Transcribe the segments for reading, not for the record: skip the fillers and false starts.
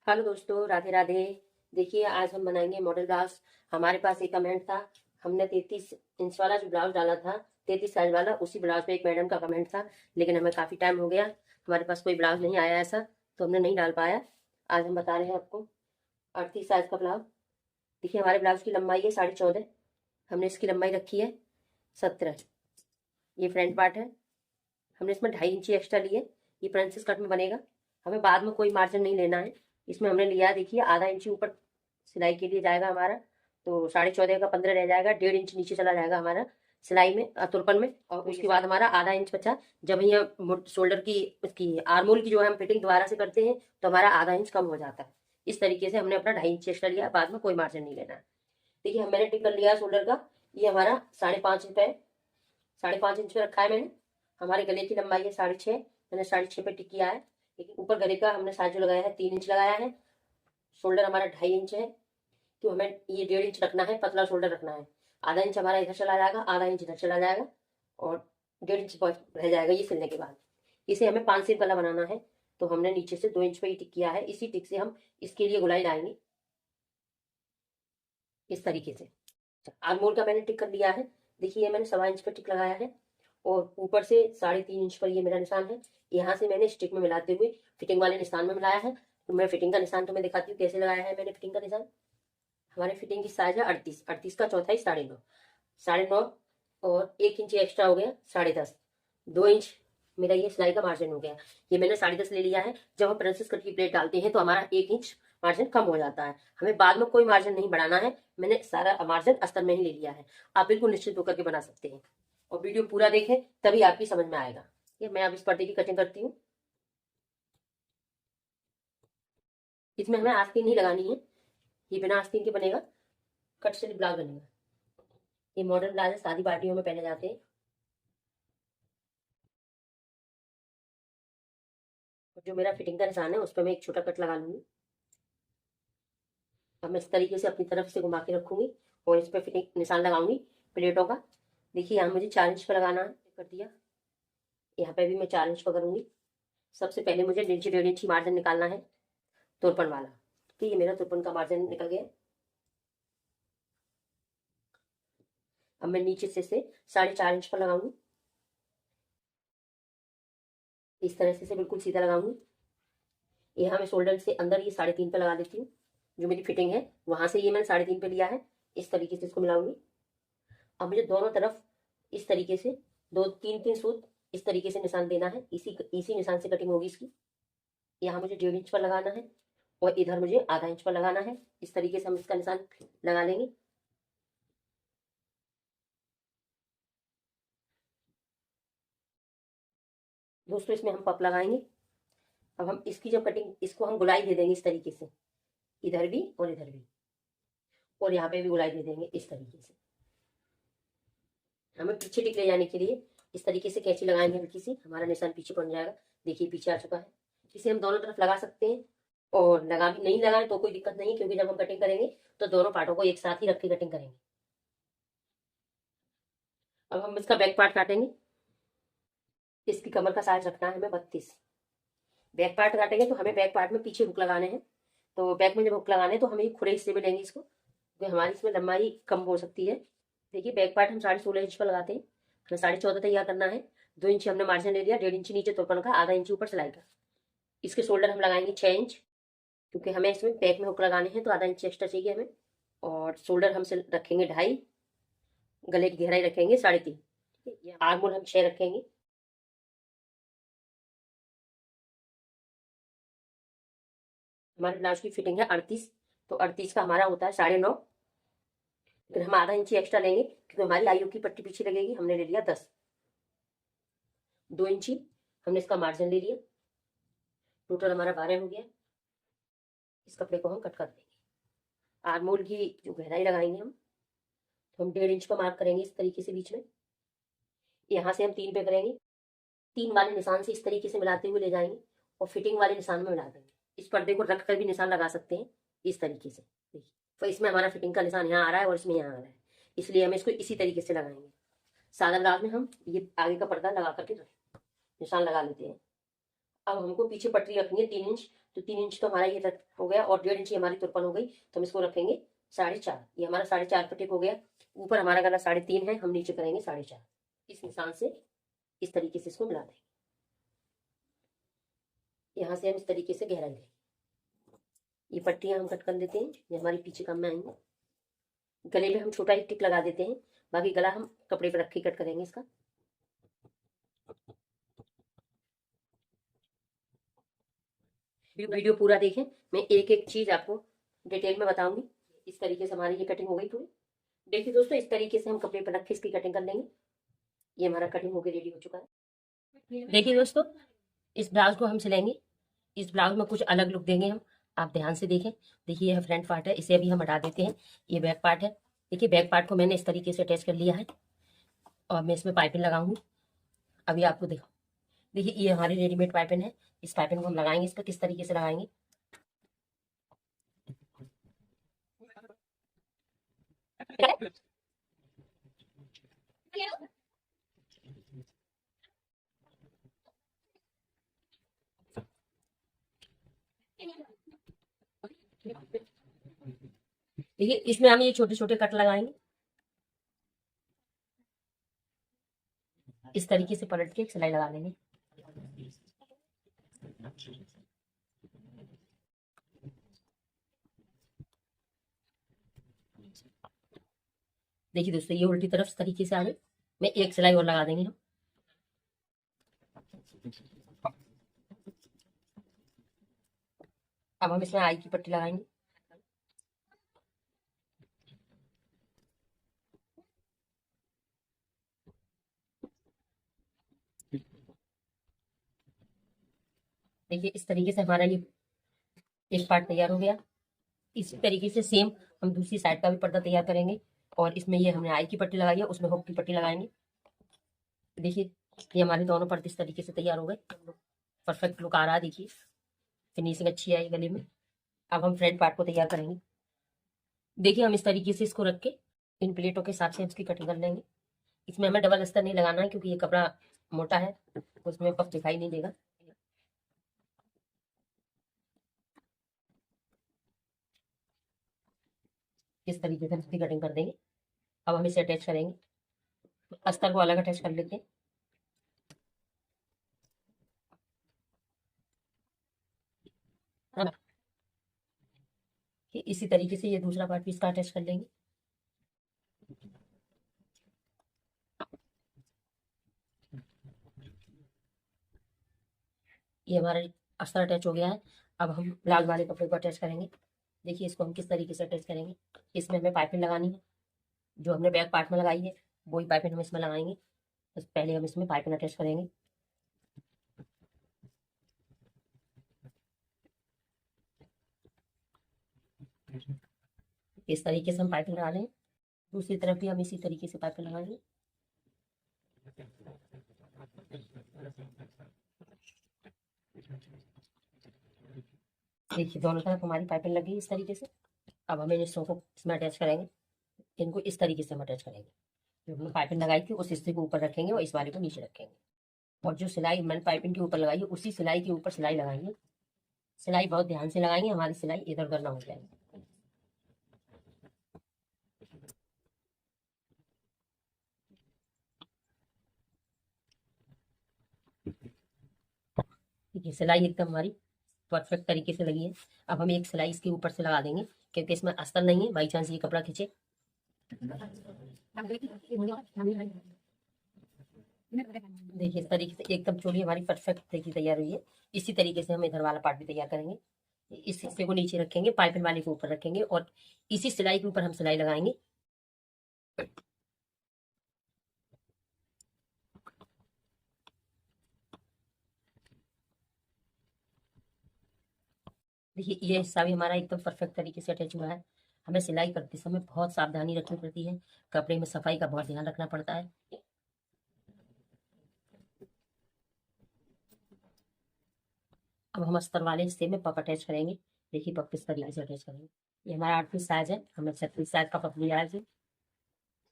Hello दोस्तों, राधे राधे। देखिए, आज हम बनाएंगे मॉडल ब्लाउज। हमारे पास एक कमेंट था, हमने 33 इंच वाला जो ब्लाउज डाला था, 33 साइज वाला, उसी ब्लाउज पे एक मैडम का कमेंट था। लेकिन हमें काफ़ी टाइम हो गया, हमारे पास कोई ब्लाउज नहीं आया ऐसा, तो हमने नहीं डाल पाया। आज हम बता रहे हैं आपको 38 साइज का ब्लाउज। देखिए, हमारे ब्लाउज की लंबाई है 14.5। हमने इसकी लंबाई रखी है 17। ये फ्रंट पार्ट है। हमने इसमें 2.5 इंची एक्स्ट्रा लिए। ये प्रिंसेस कट में बनेगा। हमें बाद में कोई मार्जिन नहीं लेना है। इसमें हमने लिया, देखिए, आधा इंची ऊपर सिलाई के लिए जाएगा हमारा, तो 14.5 का 15 रह जाएगा। 1.5 इंच नीचे चला जाएगा हमारा सिलाई में, तुरपन में। और उसके बाद हमारा आधा इंच बचा। जब ये शोल्डर की, इसकी आर्मोल की जो है हम फिटिंग दोबारा से करते हैं, तो हमारा आधा इंच कम हो जाता है। इस तरीके से हमने अपना 2.5 इंच एक्स्ट्रा लिया, बाद में कोई मार्जिन नहीं लेना है। देखिए, मैंने टिक कर लिया शोल्डर का। ये हमारा 5.5 इंच पे, 5.5 इंच पे रखा है मैंने। हमारे गले की लंबाई है 6.5। मैंने 6.5 पे टिक किया है। लेकिन ऊपर गले का हमने साइज जो लगाया है 3 इंच लगाया है। शोल्डर हमारा 2.5 इंच है, तो हमें ये 1.5 इंच रखना है, पतला शोल्डर रखना है। आधा इंच हमारा इधर चला जाएगा, आधा इंच इधर चला जाएगा, और 1.5 इंच रह जाएगा ये सिलने के बाद। इसे हमें 5 सीम गला बनाना है, तो हमने नीचे से 2 इंच पे ही टिक किया है। इसी टिक से हम इसके लिए गुलाई लाएंगे इस तरीके से। आर्मोल का मैंने टिक कर लिया है। देखिए, मैंने 1.25 इंच पर टिक लगाया है, और ऊपर से 3.5 इंच पर ये मेरा निशान है। यहाँ से मैंने स्टिक में मिलाते हुए फिटिंग वाले निशान में मिलाया है। तो मैं फिटिंग का निशान तुम्हें दिखाती हूँ कैसे लगाया है मैंने फिटिंग का निशान। हमारे फिटिंग की साइज है 38। 38 का चौथाई 9.5। 9.5 और 1 इंच एक्स्ट्रा हो गया 10.5। 2 इंच मेरा ये सिलाई का मार्जिन हो गया। ये मैंने 10.5 ले लिया है। जब हम प्रिंसेस कट की प्लेट डालते हैं तो हमारा 1 इंच मार्जिन कम हो जाता है। हमें बाद में कोई मार्जिन नहीं बढ़ाना है। मैंने सारा मार्जिन अस्तर में ही ले लिया है। आप बिल्कुल निश्चित होकर के बना सकते हैं, और वीडियो पूरा देखें तभी आपकी समझ में आएगा। ये मैं अब इस पर्दे की कटिंग करती हूँ। इसमें हमें आस्तीन नहीं लगानी है, ये बिना आस्तीन के बनेगा, कट स्टिच ब्लाउज बनेगा। ये मॉडर्न ब्लाउज है, शादी पार्टियों में पहने जाते हैं। जो मेरा फिटिंग का निशान है उस पर मैं एक छोटा कट लगा लूंगी। अब मैं इस तरीके से अपनी तरफ से घुमा के रखूंगी, और इस पर फिटिंग निशान लगाऊंगी प्लेटों का। देखिए, यहाँ मुझे 4 इंच पर लगाना है, कर दिया। यहाँ पे भी मैं 4 इंच पर करूंगी। सबसे पहले मुझे नीचे 1.5 इंच मार्जिन निकालना है, तुरपन वाला। तो ये मेरा तुरपन का मार्जिन निकल गया। अब मैं नीचे से 4.5 इंच पर लगाऊंगी। इस तरह से बिल्कुल सीधा लगाऊंगी। यहाँ मैं शोल्डर से अंदर ये 3.5 पे लगा देती हूँ। जो मेरी फिटिंग है वहां से ये मैंने 3.5 पे लिया है। इस तरीके से इसको मिलाऊंगी। अब मुझे दोनों तरफ इस तरीके से 2-3 सूत इस तरीके से निशान देना है। इसी इसी निशान से कटिंग होगी इसकी। यहाँ मुझे 1.5 इंच पर लगाना है, और इधर मुझे आधा इंच पर लगाना है। इस तरीके से हम इसका निशान लगा लेंगे। दोस्तों, इसमें हम पप लगाएंगे। अब हम इसकी जो कटिंग, इसको हम गुलाई दे देंगे इस तरीके से, इधर भी और इधर भी, और यहाँ पे भी गुलाई दे देंगे इस तरीके से। हमें पीछे टिक ले जाने के लिए इस तरीके से कैंची लगाएंगे हल्की सी, हमारा निशान पीछे पड़ जाएगा। देखिए, पीछे आ चुका है। इसे हम दोनों तरफ लगा सकते हैं, और लगा भी नहीं लगाए तो कोई दिक्कत नहीं है, क्योंकि जब हम कटिंग करेंगे तो दोनों पार्टों को एक साथ ही रख के कटिंग करेंगे। अब हम इसका बैक पार्ट काटेंगे। इसकी कमर का साइज रखना है हमें 32। बैक पार्ट काटेंगे तो हमें बैक पार्ट में पीछे हुक लगाने हैं। तो बैक में जब हुक लगाने हैं तो हमें खुले हिस्से में लेंगे इसको, क्योंकि हमारी इसमें लंबाई कम हो सकती है। देखिए, बैक पार्ट हम 16.5 इंच पर लगाते हैं। हमें 14.5 तैयार करना है। 2 इंच हमने मार्जिन ले लिया, 1.5 इंच नीचे तुरपन का, आधा इंच ऊपर सिलाई का। इसके शोल्डर हम लगाएंगे 6 इंच, क्योंकि हमें इसमें बैक में हुक लगाने हैं तो आधा इंच एक्स्ट्रा चाहिए हमें। और शोल्डर हम रखेंगे 2.5। गले की गहराई रखेंगे 3.5। आर्मोल हम 6 रखेंगे। हमारे ब्लाउज की फिटिंग है 38, तो 38 का हमारा होता है 9.5। लेकिन हम आधा इंच एक्स्ट्रा लेंगे, क्योंकि हमारी आयु की पट्टी पीछे लगेगी। हमने ले लिया 10। 2 इंच हमने इसका मार्जिन ले लिया। टोटल हमारा 12 हो गया। इस कपड़े को हम कट कर देंगे। आर्मोल की जो गहराई लगाएंगे हम, तो हम 1.5 इंच का मार्क करेंगे इस तरीके से बीच में। यहाँ से हम 3 पे करेंगे। 3 वाले निशान से इस तरीके से मिलाते हुए ले जाएंगे, और फिटिंग वाले निशान में मिला देंगे। इस पर्दे को रख कर भी निशान लगा सकते हैं इस तरीके से। देखिए, तो इसमें हमारा फिटिंग का निशान यहाँ आ रहा है और इसमें यहाँ आ रहा है, इसलिए हम इसको इसी तरीके से लगाएंगे। सादा ब्लाउज में हम ये आगे का पर्दा लगा करके निशान लगा लेते हैं। अब हमको पीछे पट्टी रखनी है 3 इंच। तो 3 इंच तो हमारा ये तक हो गया और 1.5 इंच हमारी तुरपन हो गई, तो हम इसको रखेंगे 4.5। ये हमारा 4.5 पे टिक हो गया। ऊपर हमारा गला 3.5 है, हम नीचे करेंगे 4.5। इस निशान से इस तरीके से इसको मिला देंगे। यहाँ से हम इस तरीके से गहराई लेंगे। ये पट्टियां हम कट कर देते हैं, ये हमारे पीछे काम में आएंगे। गले में हम छोटा एक टिक लगा देते हैं, बाकी गला हम कपड़े पर रख के कट करेंगे इसका। वीडियो पूरा देखें, मैं एक एक चीज आपको डिटेल में बताऊंगी। इस तरीके से हमारी ये कटिंग हो गई पूरी। देखिए दोस्तों, इस तरीके से हम कपड़े पर रख के इसकी कटिंग कर लेंगे। ये हमारा कटिंग होकर रेडी हो चुका है। देखिए दोस्तों, इस ब्लाउज को हम सिलेंगे। इस ब्लाउज में कुछ अलग लुक देंगे हम, आप ध्यान से देखें। देखिए यह फ्रंट पार्ट है, इसे अभी हम हटा देते हैं। ये बैक पार्ट है। देखिए बैक पार्ट को मैंने इस तरीके से अटैच कर लिया है और मैं इसमें पाइपिंग लगाऊंगी। अभी आपको देखो, देखिए ये हमारी रेडीमेड पाइपिंग है। इस पाइपिंग को हम लगाएंगे। इस पर किस तरीके से लगाएंगे, देखिए इसमें हम ये छोटे छोटे कट लगाएंगे। इस तरीके से पलट के एक सिलाई लगा लेंगे। देखिए दोस्तों, ये उल्टी तरफ इस तरीके से आ गई। मैं एक सिलाई और लगा देंगे हम। अब हम इसमें आई की पट्टी लगाएंगे। देखिए इस तरीके से हमारा ये एक पार्ट तैयार हो गया। इसी तरीके से सेम हम दूसरी साइड का भी पर्दा तैयार करेंगे और इसमें ये हमने आई की पट्टी लगाई है, उसमें हुक की पट्टी लगाएंगे। देखिए ये हमारे दोनों पर्दे इस तरीके से तैयार हो गए। परफेक्ट लुक आ रहा है, देखिए फिनिशिंग अच्छी आई गले में। अब हम फ्रंट पार्ट को तैयार करेंगे। देखिए हम इस तरीके से इसको रख के इन प्लेटों के हिसाब से इसकी कटिंग कर लेंगे। इसमें हमें डबल अस्तर नहीं लगाना है क्योंकि ये कपड़ा मोटा है, उसमें पफ दिखाई नहीं देगा। इस तरीके से इसकी कटिंग कर देंगे। अब हम इसे अटैच करेंगे। अस्तर को अलग अटैच कर लेते हैं। इसी तरीके से ये दूसरा पार्ट भी इसका अटैच कर लेंगे। ये हमारा अस्तर अटैच हो गया है। अब हम ब्लाउज वाले कपड़े को अटैच करेंगे। देखिए इसको हम किस तरीके से अटैच करेंगे। इसमें हमें पाइपिंग लगानी है, जो हमने बैक पार्ट में लगाई है वही पाइपिंग हम इसमें लगाएंगे। बस पहले हम इसमें पाइपिंग अटैच करेंगे। इस तरीके से हम पाइपिंग लगा लें। दूसरी तरफ भी हम इसी तरीके से पाइपिंग लगाएंगे। देखिए दोनों तरफ हमारी पाइपिंग लगी इस तरीके से। अब हमें इस को इसमें अटैच करेंगे। इनको इस तरीके से हम अटैच करेंगे। जो हमने पाइपिंग लगाई थी उस हिस्से को ऊपर रखेंगे और इस वाले को नीचे रखेंगे। और जो सिलाई मैंने पाइपिंग के ऊपर लगाई है उसी सिलाई के ऊपर सिलाई लगाएंगे। सिलाई बहुत ध्यान से लगाएंगे, हमारी सिलाई इधर उधर ना हो जाए। देखिए सिलाई एकदम हमारी परफेक्ट तरीके से लगी है। अब हम एक सिलाई इसके ऊपर से लगा देंगे क्योंकि इसमें अस्तर नहीं है, बाई चांस ये कपड़ा खींचे। देखिए इस तरीके से एकदम चोली हमारी परफेक्ट देखिए तैयार हुई है। इसी तरीके से हम इधर वाला पार्ट भी तैयार करेंगे। इस हिस्से को नीचे रखेंगे, पाइपिंग वाले को ऊपर रखेंगे और इसी सिलाई के ऊपर हम सिलाई लगाएंगे। देखिए ये हिस्सा भी हमारा एकदम परफेक्ट तरीके से अटैच हुआ है। हमें सिलाई करते समय बहुत सावधानी रखनी पड़ती है, कपड़े में सफाई का बहुत ध्यान रखना पड़ता है। अब हम अस्तर वाले हिस्से में पफ अटैच करेंगे। देखिए पफ किस तरीके से अटैच करेंगे। ये हमारा 8 पीस साइज है, हमने 36 साइज का पफ लिया है।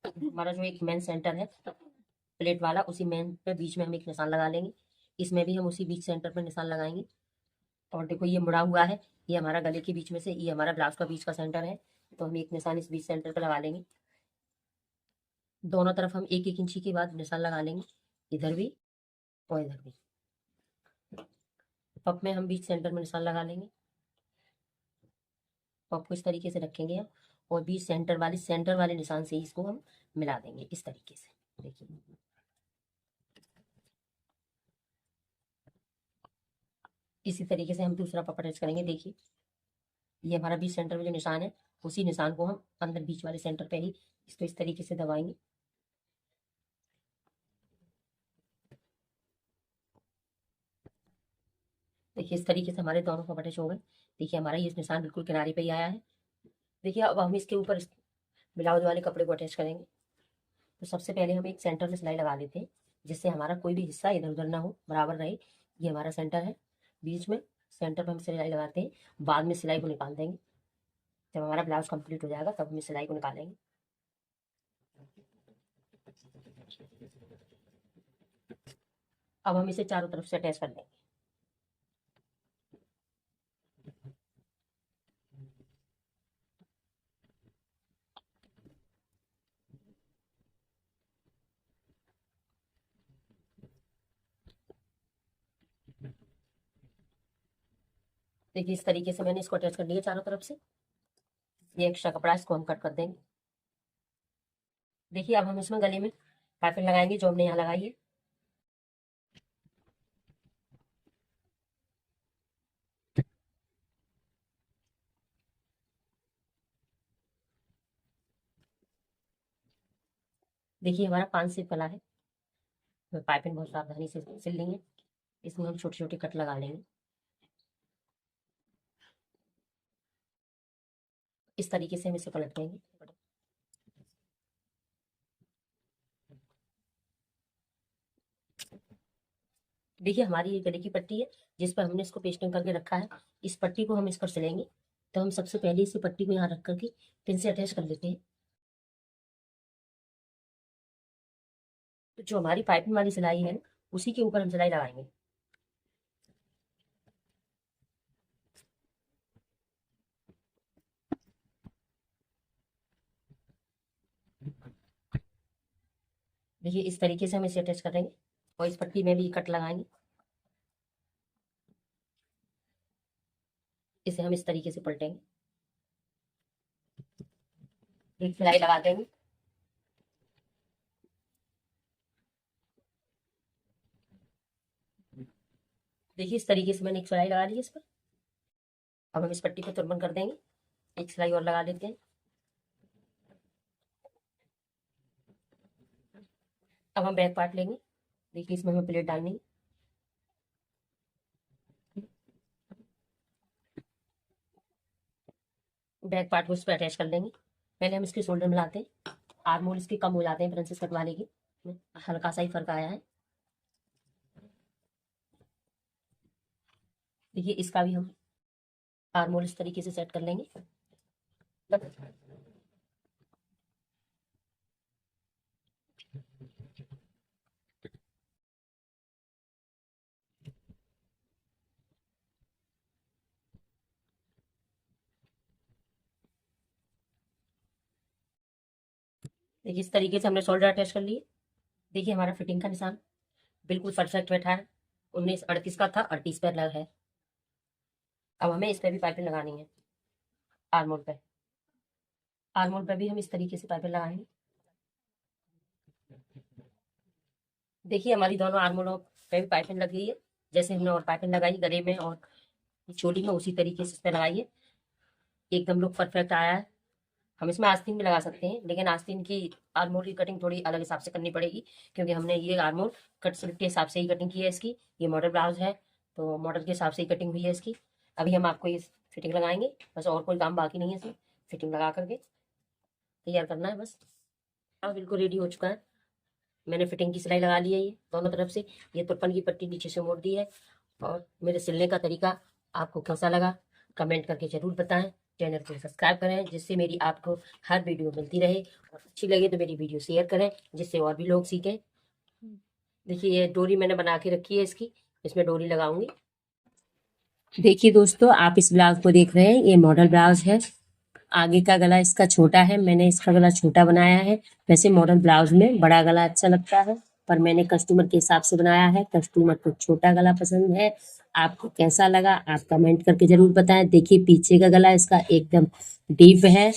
हमारा जो एक मेन सेंटर है प्लेट वाला, उसी मेन पे बीच में हम एक निशान लगा लेंगे। इसमें भी हम उसी बीच सेंटर पर निशान लगाएंगे और देखो ये मुड़ा हुआ है, ये हमारा गले के बीच में से, ये हमारा ब्लाउज का बीच का सेंटर है। तो हम एक निशान इस बीच सेंटर पर लगा लेंगे। दोनों तरफ हम 1-1 इंची के बाद निशान लगा लेंगे, इधर भी और इधर भी। पप में हम बीच सेंटर में निशान लगा लेंगे। पप को इस तरीके से रखेंगे हम, और बीच सेंटर वाले निशान से इसको हम मिला देंगे इस तरीके से। देखिए इसी तरीके से हम दूसरा पप अटैच करेंगे। देखिए ये हमारा बीच सेंटर में जो निशान है, उसी निशान को हम अंदर बीच वाले सेंटर पे ही इसको इस तरीके से दबाएंगे। देखिए इस तरीके से हमारे दोनों पप अटैच हो गए। देखिए हमारा ये निशान बिल्कुल किनारे पे ही आया है। देखिए अब हम इसके ऊपर ब्लाउज वाले कपड़े को अटैच करेंगे। तो सबसे पहले हम एक सेंटर में सिलाई लगा लेते हैं, जिससे हमारा कोई भी हिस्सा इधर उधर ना हो, बराबर रहे। ये हमारा सेंटर है, बीच में सेंटर पर हम सिलाई लगाते हैं। बाद में सिलाई को निकाल देंगे, जब हमारा ब्लाउज कंप्लीट हो जाएगा तब हम सिलाई को निकालेंगे। अब हम इसे चारों तरफ से अटैच कर देंगे। देखिए इस तरीके से मैंने इसको अटैच कर लिया चारों तरफ से। ये एक्स्ट्रा कपड़ा इसको हम कट कर देंगे। देखिए अब हम इसमें गले में पाइपिंग लगाएंगे, जो हमने यहाँ लगाई है। देखिए हमारा 5 से पला है, पाइपिंग बहुत सावधानी से सिल लेंगे। इसमें हम छोटे छोटे कट लगा लेंगे इस तरीके से। हम इसे पलट देंगे। देखिए हमारी ये गले की पट्टी है, जिस पर हमने इसको पेस्टिंग करके रखा है। इस पट्टी को हम इस पर सिलेंगे। तो हम सबसे पहले इसी पट्टी को यहाँ रख करके पिन से अटैच कर लेते हैं। तो जो हमारी पाइपिंग वाली सिलाई है, उसी के ऊपर हम सिलाई लगाएंगे। देखिए इस तरीके से हम इसे अटैच करेंगे, और इस पट्टी में भी कट लगाएंगे। इसे हम इस तरीके से पलटेंगे, एक सिलाई लगा देंगे। देखिए इस तरीके से मैंने एक सिलाई लगा ली है इस पर। अब हम इस पट्टी को तुरबन कर देंगे, एक सिलाई और लगा लेते हैं। अब हम बैक पार्ट लेंगे। देखिए इसमें हमें प्लेट डालनी है। बैक पार्ट को इस पर अटैच कर लेंगे। पहले हम इसके शोल्डर मिलाते हैं। आर्म होल इसके कम हो जाते हैं प्रिंसेस कट वाले के, हल्का सा ही फर्क आया है। देखिए इसका भी हम आर्म होल इस तरीके से सेट कर लेंगे। देखिए इस तरीके से हमने शोल्डर अटैच कर लिए। देखिए हमारा फिटिंग का निशान बिल्कुल परफेक्ट बैठा है। 1938 का था, 38 पर लग है। अब हमें इस पर भी पाइपिंग लगानी है। आर्म होल पे, आर्म होल पे भी हम इस तरीके से पाइपिंग लगाएंगे। देखिए हमारी दोनों आर्म होलों पे भी पाइपिंग लग गई है। जैसे हमने और पाइपिंग लगाई गले में और चोली में, उसी तरीके से इस पे लगाई है। एकदम लुक परफेक्ट आया है। हम इसमें आस्तीन भी लगा सकते हैं, लेकिन आस्तीन की आर्मोल की कटिंग थोड़ी अलग हिसाब से करनी पड़ेगी, क्योंकि हमने ये आर्मोल कट स्लिप के हिसाब से ही कटिंग की है इसकी। ये मॉडल ब्लाउज है, तो मॉडल के हिसाब से ही कटिंग हुई है इसकी। अभी हम आपको ये फिटिंग लगाएंगे, बस और कोई काम बाकी नहीं है इसमें। फिटिंग लगा करके तैयार करना है बस। अब बिल्कुल रेडी हो चुका है। मैंने फिटिंग की सिलाई लगा ली है, ये दोनों तरफ से। ये तुरपन की पट्टी नीचे से मोड़ दी है। और मेरे सिलने का तरीका आपको कैसा लगा, कमेंट करके जरूर बताएं। चैनल को सब्सक्राइब करें, जिससे मेरी आपको हर वीडियो मिलती रहे। और अच्छी लगे तो मेरी वीडियो शेयर करें, जिससे और भी लोग सीखें। देखिए ये डोरी मैंने बना के रखी है इसकी, इसमें डोरी लगाऊंगी। देखिए दोस्तों, आप इस ब्लाउज को देख रहे हैं, ये मॉडल ब्लाउज है। आगे का गला इसका छोटा है, मैंने इसका गला छोटा बनाया है। वैसे मॉडल ब्लाउज में बड़ा गला अच्छा लगता है, पर मैंने कस्टमर के हिसाब से बनाया है। कस्टमर को छोटा गला पसंद है। आपको कैसा लगा आप कमेंट करके जरूर बताएं। देखिए पीछे का गला इसका एकदम डीप है।